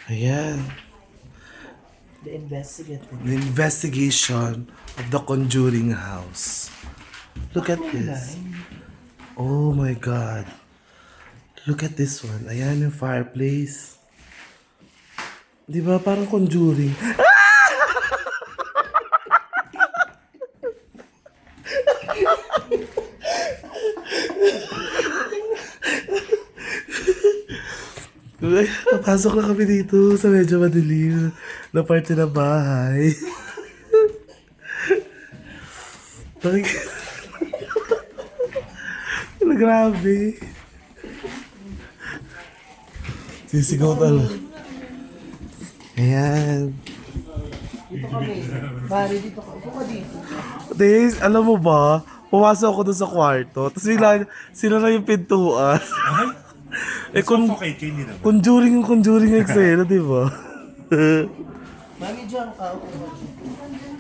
Ayan. The investigation. The investigation of the Conjuring House. Look at this. Oh my God. Look at this one. Ayan yung fireplace. Di ba parang Conjuring? Napasok na kami dito sa medyo madilim na parte ng bahay. Grabe. Sisigaw talaga. Ayan. Dito kami. Pare, dito ka. Upo ka dito. Des, alam mo ba, pumasok ako doon sa kwarto, tapos bigla, sila na yung pintuan. Eh, Suffocate hindi naman. conjuring yung eksena, di ba? Mami, dyan ka. Upo ka dyan.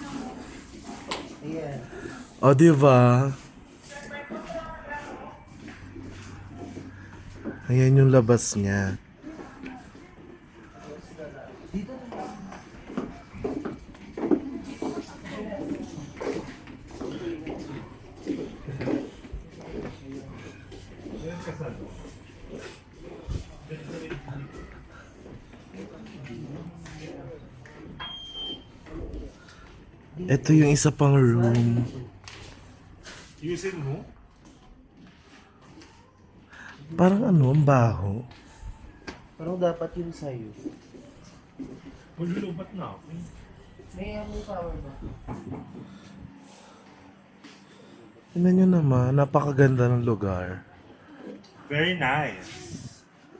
Ayan. O, di ba? Ayan yung labas niya. Dito na lang. Ito yung isa pang room. Yusin mo? Parang ano, ang baho. Parang dapat yun sa'yo. Maglulubat na ako. May power ba? Tingnan nyo naman, napakaganda ng lugar. Very nice.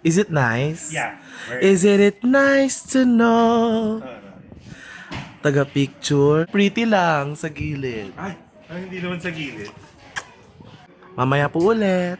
Is it nice? Yeah. Is it nice to know? Taga-picture. Pretty lang sa gilid. Ay, hindi naman sa gilid. Mamaya po ulit.